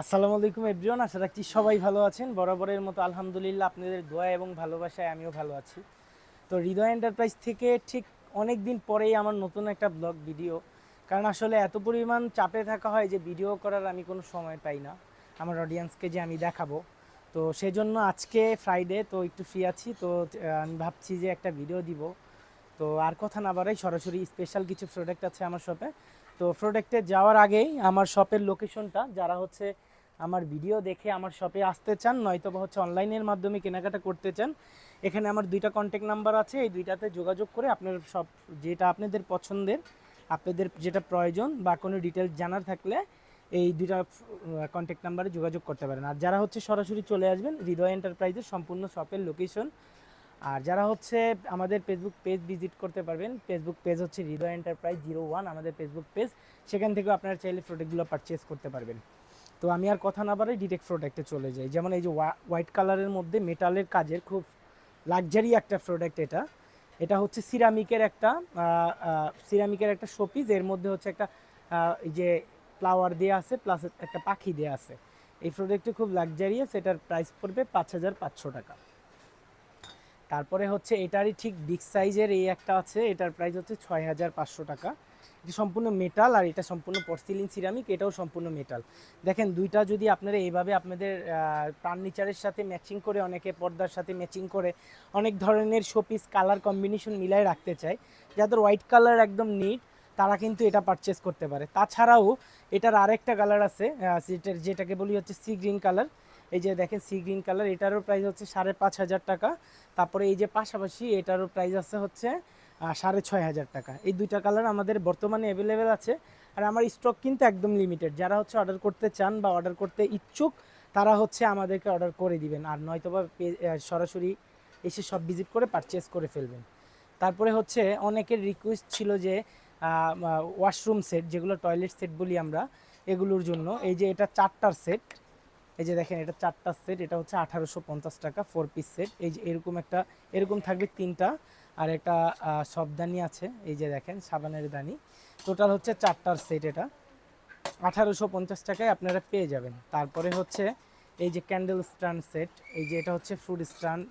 আসসালামু আলাইকুম এভরিওয়ান, আশা রাখছি সবাই ভালো আছেন। বরাবরের মতো আলহামদুলিল্লাহ আপনাদের দোয়া এবং ভালোবাসায় আমিও ভালো আছি। তো হৃদয় এন্টারপ্রাইজ থেকে ঠিক অনেক দিন পরেই আমার নতুন একটা ব্লগ ভিডিও, কারণ আসলে এত পরিমাণ চাপে থাকা হয় যে ভিডিও করার আমি কোনো সময় পাই না আমার অডিয়েন্সকে যে আমি দেখাবো। তো সেজন্য আজকে ফ্রাইডে, তো একটু ফ্রি আছি, তো আমি ভাবছি যে একটা ভিডিও দিব। তো আর কথা না বাড়াই সরাসরি স্পেশাল কিছু প্রোডাক্ট আছে আমার শপে। তো প্রোডাক্টে যাওয়ার আগেই আমার শপের লোকেশনটা, যারা হচ্ছে আমার ভিডিও দেখে আমার শপে আসতে চান নয়তো বা হচ্ছে অনলাইনের মাধ্যমে কেনাকাটা করতে চান, এখানে আমার দুইটা কন্ট্যাক্ট নাম্বার আছে। এই দুইটাতে যোগাযোগ করে আপনার সব যেটা আপনাদের পছন্দের, আপনাদের যেটা প্রয়োজন বা কোনো ডিটেলস জানার থাকলে এই দুইটা কন্ট্যাক্ট নাম্বারে যোগাযোগ করতে পারেন। আর যারা হচ্ছে সরাসরি চলে আসবেন হৃদয় এন্টারপ্রাইজের সম্পূর্ণ শপের লোকেশন। আর যারা হচ্ছে আমাদের ফেসবুক পেজ ভিজিট করতে পারবেন, ফেসবুক পেজ হচ্ছে হৃদয় এন্টারপ্রাইজ 01 আমাদের ফেসবুক পেজ, সেখান থেকেও আপনারা চাইলে প্রোডাক্টগুলো পারচেস করতে পারবেন। তো আমি আর কথা না বাড়াই ডিরেক্ট প্রোডাক্টে চলে যাই। যেমন এই যে হোয়াইট কালারের মধ্যে মেটালের কাজের খুব লাক্সারি একটা প্রোডাক্ট, এটা এটা হচ্ছে সিরামিকের একটা শোপিস। এর মধ্যে হচ্ছে একটা এই যে ফ্লাওয়ার দেওয়া আছে, প্লাস একটা পাখি দেওয়া আছে। এই প্রোডাক্টটি খুব লাক্সারিয়াস, এটার প্রাইস পড়বে 5500 টাকা। তারপরে হচ্ছে এটারই ঠিক বিগ সাইজের এই একটা আছে, এটার প্রাইস হচ্ছে 6500 টাকা। এটা সম্পূর্ণ মেটাল, আর এটা সম্পূর্ণ পর্সিলিন সিরামিক, এটাও সম্পূর্ণ মেটাল। দেখেন দুইটা যদি আপনারা এইভাবে আপনাদের ফার্নিচারের সাথে ম্যাচিং করে, অনেকে পর্দার সাথে ম্যাচিং করে অনেক ধরনের শোপিস কালার কম্বিনেশন মিলাই রাখতে চায়, যাদের হোয়াইট কালার একদম নিট, তারা কিন্তু এটা পারচেস করতে পারে। তাছাড়াও এটার আরেকটা কালার আছে, যেটাকে বলি হচ্ছে সি গ্রিন কালার। এই যে দেখেন সি গ্রিন কালার, এটারও প্রাইস হচ্ছে 5500 টাকা। তারপরে এই যে পাশাপাশি এটারও প্রাইস আছে হচ্ছে 6500 টাকা। এই দুইটা কালার আমাদের বর্তমানে অ্যাভেলেবেল আছে। আর আমার স্টক কিন্তু একদম লিমিটেড। যারা হচ্ছে অর্ডার করতে চান বা অর্ডার করতে ইচ্ছুক, তারা হচ্ছে আমাদেরকে অর্ডার করে দিবেন, আর নয়তোবা সরাসরি এসে সব ভিজিট করে পারচেস করে ফেলবেন। তারপরে হচ্ছে অনেকের রিকোয়েস্ট ছিল যে ওয়াশরুম সেট, যেগুলো টয়লেট সেট বলি আমরা, এগুলোর জন্য এই যে এটা চারটার সেট। এই যে দেখেন এটা চারটা সেট, এটা হচ্ছে 1850 টাকা 4 পিস সেট। এই যে এরকম থাকবে তিনটা, আর একটা সবদানি আছে, এই যে দেখেন সাবানের দানি। টোটাল হচ্ছে চারটার সেট, এটা 1850 টাকায় আপনারা পেয়ে যাবেন। তারপরে হচ্ছে এই যে ক্যান্ডেল স্ট্যান্ড সেট, এই যে এটা হচ্ছে ফ্রুট স্ট্যান্ড,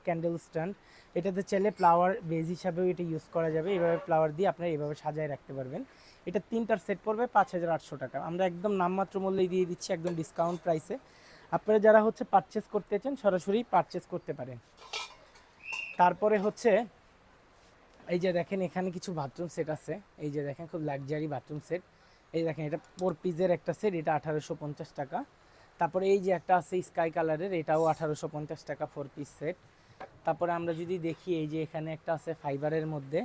ক্যান্ডেল স্ট্যান্ড। এটাতে চাইলে ফ্লাওয়ার বেজ হিসাবেও এটা ইউজ করা যাবে, এভাবে ফ্লাওয়ার দিয়ে আপনারা এভাবে সাজায় রাখতে পারবেন। এটা তিনটার সেট পড়বে 5800 টাকা। আমরা একদম নামমাত্র মূল্যে দিয়ে দিচ্ছি, একদম ডিসকাউন্ট প্রাইসে। আপনারা যারা হচ্ছে পারচেস করতে চান সরাসরি পারচেস করতে পারেন। তারপরে হচ্ছে এই যে দেখেন এখানে কিছু বাথরুম সেট আছে, এই যে দেখেন খুব লাক্সারি বাথরুম সেট। এই দেখেন এটা 4 পিসের একটা সেট, এটা 1850 টাকা। তারপরে এই যে একটা আছে স্কাই কালারের, এটাও 1850 টাকা 4 পিস সেট। তারপরে আমরা যদি দেখি এই যে এখানে একটা আছে ফাইবারের মধ্যে,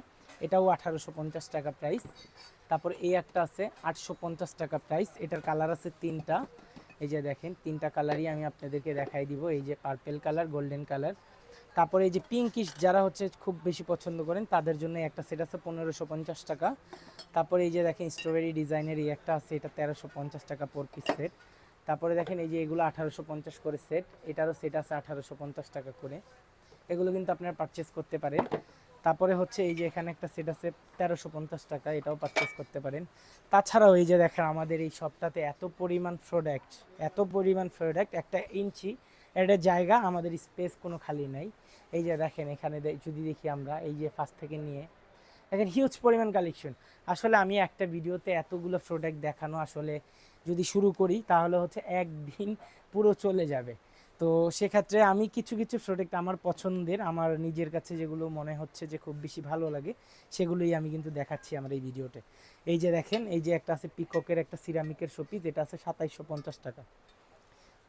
এটাও 1850 টাকা প্রাইস। তারপরে এই একটা আছে 850 টাকা প্রাইস, এটার কালার আছে তিনটা। এই যে দেখেন তিনটা কালারই আমি আপনাদেরকে দেখাই দিব, এই যে পার্পেল কালার, গোল্ডেন কালার। তারপরে এই যে পিঙ্কিশ যারা হচ্ছে খুব বেশি পছন্দ করেন, তাদের জন্য একটা সেট আছে 1550 টাকা। তারপরে এই যে দেখেন স্ট্রবেরি ডিজাইনের এই একটা আছে, এটা 1350 টাকা 4 পিস সেট। তারপরে দেখেন এই যে এগুলো 1850 করে সেট, এটারও সেট আছে 1850 টাকা করে। এগুলো কিন্তু আপনারা পারচেস করতে পারেন। তারপরে হচ্ছে এই যে এখানে একটা সেট আছে 1350 টাকা, এটাও পারচেস করতে পারেন। তাছাড়াও এই যে দেখেন আমাদের এই শপটাতে এত পরিমাণ প্রোডাক্ট, একটা ইঞ্চি একটা জায়গা আমাদের স্পেস কোনো খালি নাই। এই যে দেখেন এখানে যদি দেখি আমরা, এই যে ফার্স্ট থেকে নিয়ে দেখেন হিউজ পরিমাণ কালেকশন। আসলে আমি একটা ভিডিওতে এতগুলো প্রোডাক্ট দেখানো আসলে যদি শুরু করি তাহলে হচ্ছে একদিন পুরো চলে যাবে। তো সেক্ষেত্রে আমি কিছু কিছু প্রোডাক্ট আমার পছন্দের, আমার নিজের কাছে যেগুলো মনে হচ্ছে যে খুব বেশি ভালো লাগে, সেগুলোই আমি কিন্তু দেখাচ্ছি আমার এই ভিডিওতে। এই যে দেখেন এই যে একটা আছে পিককের একটা সিরামিকের শোপিস, এটা আছে 2750 টাকা।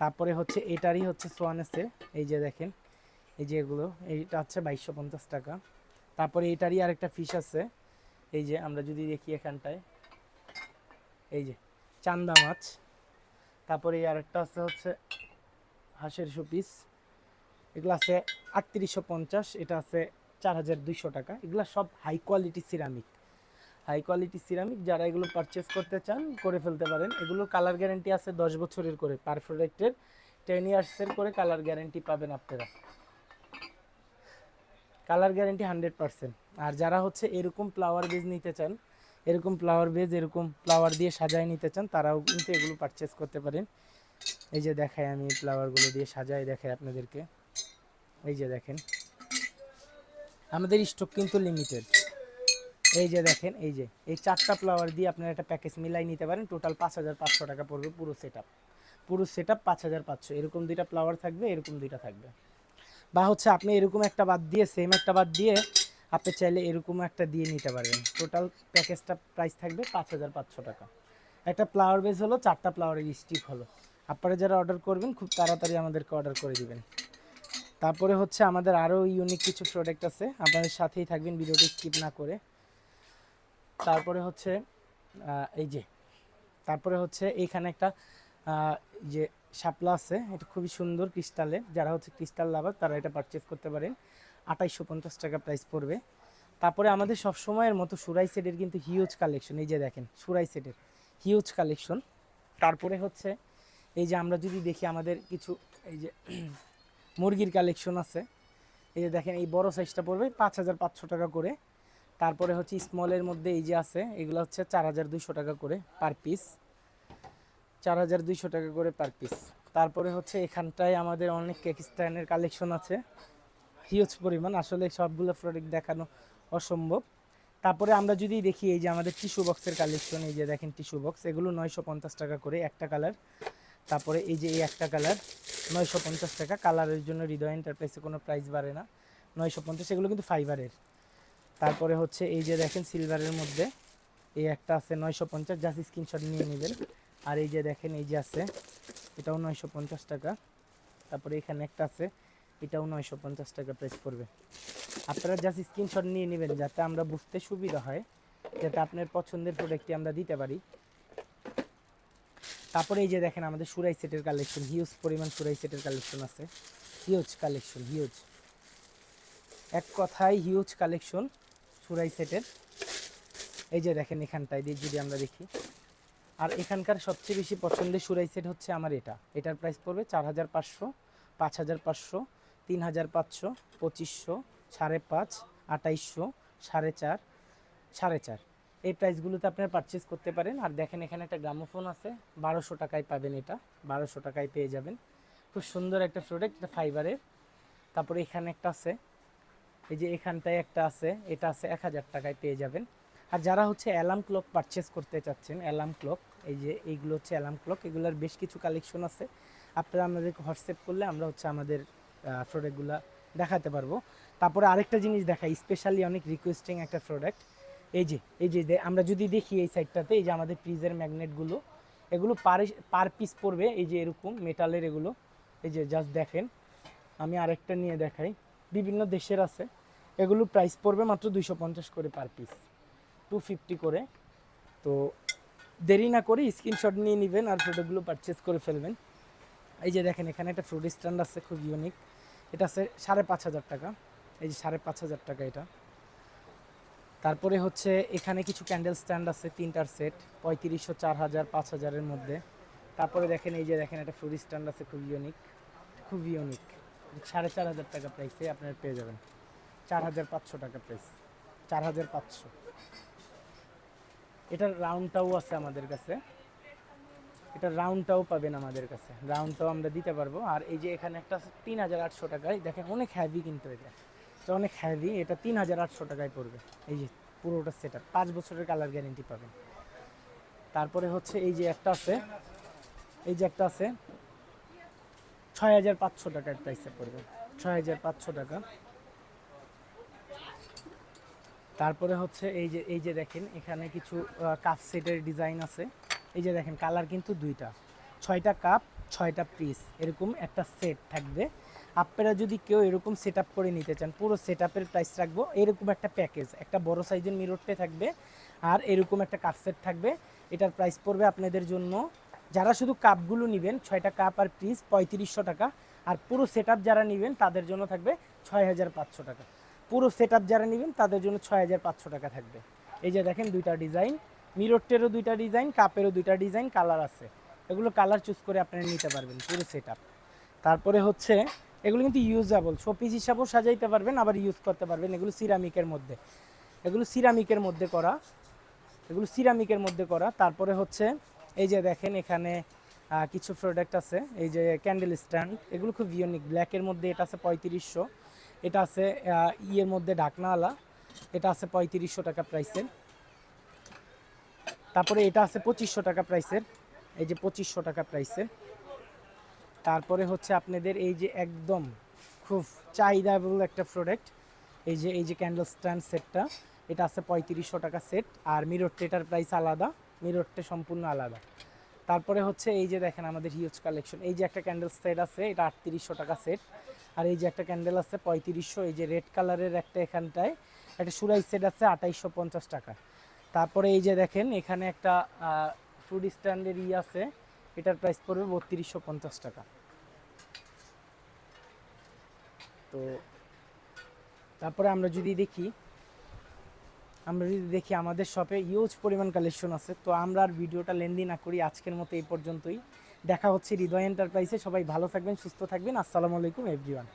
তারপরে হচ্ছে এটারই হচ্ছে সোয়ানেসে, এই যে দেখেন এই যে এগুলো, এইটা হচ্ছে 2250 টাকা। তারপরে এটারই আরেকটা ফিশ আছে, এই যে আমরা যদি দেখি এখানটায়, এই যে চান্দা মাছ। তারপরে এই আরেকটা আছে হচ্ছে হাঁসের শোপিস, এগুলো আছে 3850, এটা আছে 4200 টাকা। এগুলো সব হাই কোয়ালিটি সিরামিক, যারা এগুলো পারচেস করতে চান করে ফেলতে পারেন। এগুলোর কালার গ্যারেন্টি আছে 10 বছরের করে, পার প্রোডাক্টের 10 ইয়ার্সের করে কালার গ্যারেন্টি পাবেন আপনারা, কালার গ্যারেন্টি 100%। আর যারা হচ্ছে এরকম ফ্লাওয়ার বেজ নিতে চান, এরকম ফ্লাওয়ার দিয়ে সাজায় নিতে চান, তারাও কিন্তু এগুলো পারচেস করতে পারেন। এই যে দেখাই আমি ফ্লাওয়ারগুলো দিয়ে সাজাই দেখাই আপনাদেরকে। এই যে দেখেন আমাদের স্টক কিন্তু লিমিটেড। এই যে দেখেন এই যে এই 4টা ফ্লাওয়ার দিয়ে আপনারা একটা প্যাকেজ মিলাই নিতে পারেন। টোটাল 5500 টাকা পড়বে পুরো সেট আপ 5500। এরকম দুইটা ফ্লাওয়ার থাকবে, এরকম দুইটা থাকবে। বা হচ্ছে আপনি এরকম একটা বাদ দিয়ে সেম একটা বাদ দিয়ে আপনি চাইলে এরকম একটা দিয়ে নিতে পারবেন। টোটাল প্যাকেজটা প্রাইস থাকবে 5500 টাকা। একটা ফ্লাওয়ার বেস হলো, 4টা ফ্লাওয়ারের স্টিক হলো। আপনারা যারা অর্ডার করবেন খুব তাড়াতাড়ি আমাদেরকে অর্ডার করে দিবেন। তারপরে হচ্ছে আমাদের আরও ইউনিক কিছু প্রোডাক্ট আছে, আপনাদের সাথেই থাকবেন ভিডিওটি স্কিপ না করে। তারপরে হচ্ছে এই যে তারপরে হচ্ছে এইখানে একটা যে শাপলা আছে, এটা খুবই সুন্দর ক্রিস্টালের। যারা হচ্ছে ক্রিস্টাল লাভার তারা এটা পারচেস করতে পারেন। 2850 টাকা প্রাইস পড়বে। তারপরে আমাদের সব সময়ের মতো সুরাই সেটের কিন্তু হিউজ কালেকশন। এই যে দেখেন সুরাই সেটের হিউজ কালেকশন। তারপরে হচ্ছে এই যে আমরা যদি দেখি আমাদের কিছু এই যে মুরগির কালেকশন আছে। এই যে দেখেন এই বড় সাইজটা পড়বে 5500 টাকা করে। তারপরে হচ্ছে স্মলের মধ্যে এই যে আছে, এগুলো হচ্ছে 4200 টাকা করে পার পিস, 4200 টাকা করে পার পিস। তারপরে হচ্ছে এখানটায় আমাদের অনেক কেক স্ট্যান্ডের কালেকশন আছে হিউজ পরিমাণ, আসলে সবগুলো প্রোডাক্ট দেখানো অসম্ভব। তারপরে আমরা যদি দেখি এই যে আমাদের টিস্যু বক্সের কালেকশন, এই যে দেখেন টিস্যু বক্স, এগুলো 950 টাকা করে একটা কালার। তারপরে এই যে এই একটা কালার 950 টাকা। কালারের জন্য হৃদয় এন্টারপ্রাইসে কোনো প্রাইস বাড়ে না, 950। এগুলো কিন্তু ফাইবারের। তারপরে হচ্ছে এই যে দেখেন সিলভারের মধ্যে এই একটা আছে 950, জাস্ট স্ক্রিনশট নিয়ে নেবেন। আর এই যে দেখেন এই যে আছে, এটাও 950 টাকা। তারপরে এখানে একটা আছে, এটাও 950 টাকা প্রাইস পড়বে। আপনারা জাস্ট স্ক্রিনশট নিয়ে নেবেন যাতে আমরা বুঝতে সুবিধা হয়, যাতে আপনার পছন্দের প্রোডাক্টটি আমরা দিতে পারি। তারপরে এই যে দেখেন আমাদের সুরাই সেটের কালেকশন, হিউজ পরিমাণ সুরাই সেটের কালেকশন আছে। হিউজ কালেকশন, হিউজ, এক কথায় হিউজ কালেকশন সুরাই সেটের। এই যে দেখেন এখানটায় দিয়ে যদি আমরা দেখি, আর এখানকার সবচেয়ে বেশি পছন্দের সুরাই সেট হচ্ছে আমার এটার প্রাইস পড়বে 4500, 5500, 3500, 2500, 5.5, 2800, 4.5, 4.5। এই প্রাইসগুলোতে আপনারা পারচেস করতে পারেন। আর দেখেন এখানে একটা গ্রামোফোন আছে, 1200 টাকায় পাবেন। এটা 1200 টাকায় পেয়ে যাবেন। খুব সুন্দর একটা প্রোডাক্ট, এটা ফাইবারের। তারপরে এখানে একটা আছে, এই যে এখানটায় একটা আছে, এটা আছে 1000 টাকায় পেয়ে যাবেন। আর যারা হচ্ছে অ্যালার্ম ক্লক পারচেস করতে চাচ্ছেন, অ্যালার্ম ক্লক, এই যে এইগুলো হচ্ছে অ্যালার্ম ক্লক, এগুলোর বেশ কিছু কালেকশন আছে। আপনারা আমাদেরকে হোয়াটসঅ্যাপ করলে আমরা হচ্ছে আমাদের প্রোডাক্টগুলো দেখাতে পারবো। তারপরে আরেকটা জিনিস দেখাই, স্পেশালি অনেক রিকোয়েস্টিং একটা প্রোডাক্ট। এই যে আমরা যদি দেখি এই সাইডটাতে, এই যে আমাদের ফ্রিজের ম্যাগনেটগুলো, এগুলো পার পিস পড়বে এই যে এরকম মেটালের এগুলো। এই যে জাস্ট দেখেন, আমি আরেকটা নিয়ে দেখাই, বিভিন্ন দেশের আছে। এগুলো প্রাইস পড়বে মাত্র 250 করে পার পিস, 250 করে। তো দেরি না করে স্ক্রিনশট নিয়ে নেবেন আর প্রোডাক্টগুলো পারচেস করে ফেলবেন। এই যে দেখেন এখানে একটা ফ্রুট স্ট্যান্ড আছে, খুব ইউনিক। এটা আছে 5500 টাকা। এই যে 5500 টাকা এটা। তারপরে হচ্ছে এখানে কিছু ক্যান্ডেল স্ট্যান্ড আছে, 3টার সেট 3500, 4000, 5000-এর মধ্যে। তারপরে দেখেন এই যে দেখেন একটা ফ্রুট স্ট্যান্ড আছে, খুব ইউনিক, খুব ইউনিক। 4500 টাকা প্রাইসে আপনারা পেয়ে যাবেন। 4500 টাকা প্রাইস, 4500। এটার রাউন্ডটাও আছে আমাদের কাছে, এটা রাউন্ডটাও পাবেন আমাদের কাছে, রাউন্ডটাও আমরা দিতে পারবো। আর এই যে এখানে একটা 3800 টাকায়, দেখেন অনেক হ্যাভি কিন্তু এটা অনেক হ্যাভি, এটা 3800 টাকায় পড়বে। এই যে পুরোটা সেট আপ, 5 বছরের কালার গ্যারেন্টি পাবেন। তারপরে হচ্ছে এই যে একটা আছে, এই যে একটা আছে 6500 টাকার প্রাইসে পড়বে, 6500 টাকা। তারপরে হচ্ছে এই যে দেখেন এখানে কিছু কাপ সেটের ডিজাইন আছে। এই যে দেখেন কালার কিন্তু দুইটা, 6টা কাপ, 6টা পিস, এরকম একটা সেট থাকবে। আপনারা যদি কেউ এরকম সেট আপ করে নিতে চান, পুরো সেট আপের প্রাইস রাখবো এরকম একটা প্যাকেজ, একটা বড় সাইজের মিরর ট্রে থাকবে আর এরকম একটা কাপ সেট থাকবে। এটার প্রাইস পড়বে আপনাদের জন্য, যারা শুধু কাপগুলো নেবেন 6টা কাপ আর পিস 3500 টাকা। আর পুরো সেট আপ যারা নেবেন তাদের জন্য থাকবে 6500 টাকা। পুরো সেট আপ যারা নেবেন তাদের জন্য 6500 টাকা থাকবে। এই যে দেখেন দুইটা ডিজাইন, মিরর ট্রেরও দুইটা ডিজাইন, কাপেরও দুইটা ডিজাইন, কালার আছে। এগুলো কালার চুজ করে আপনারা নিতে পারবেন পুরো সেট আপ। তারপরে হচ্ছে এগুলো কিন্তু ইউজেবল, শোপিস হিসাবেও সাজাইতে পারবেন, আবার ইউজ করতে পারবেন। এগুলো সিরামিকের মধ্যে, এগুলো সিরামিকের মধ্যে করা, এগুলো সিরামিকের মধ্যে করা। তারপরে হচ্ছে এই যে দেখেন এখানে কিছু প্রোডাক্ট আছে এই যে ক্যান্ডেল স্ট্যান্ড, এগুলো খুব ইউনিক। ব্ল্যাকের মধ্যে এটা আছে 3500, এটা আছে ইয়ের মধ্যে ঢাকনাওয়ালা, এটা আছে 3500 টাকা প্রাইসের। তারপরে এটা আছে 2500 টাকা প্রাইসের, এই যে 2500 টাকা প্রাইসের। তারপরে হচ্ছে আপনাদের এই যে একদম খুব চাহিদাবহুল একটা প্রোডাক্ট, এই যে ক্যান্ডেল স্ট্যান্ড সেটটা, এটা আছে 3500 টাকা সেট। আর মিরর ট্রেটার প্রাইস আলাদা, মিরর ট্রে সম্পূর্ণ আলাদা। তারপরে হচ্ছে এই যে দেখেন আমাদের হিউজ কালেকশন, এই যে একটা ক্যান্ডেল সেট আছে, এটা 3800 টাকা সেট। আর এই যে একটা ক্যান্ডেল আছে 3500, এই যে রেড কালারের একটা এখানটায় একটা সুরাই সেট আছে 2850 টাকা। তারপরে এই যে দেখেন এখানে একটা ফুড স্ট্যান্ডের আছে, এটার প্রাইস পড়বে 3250 টাকা। তো তারপরে আমরা যদি দেখি আমাদের শপে ইউজ পরিমাণ কালেকশন আছে। তো আমরা আর ভিডিওটা লেন্দি না করি, আজকের মতো এই পর্যন্তই। দেখা হচ্ছে হৃদয় এন্টারপ্রাইজে। সবাই ভালো থাকবেন, সুস্থ থাকবেন। আসসালামু আলাইকুম এভরিওয়ান।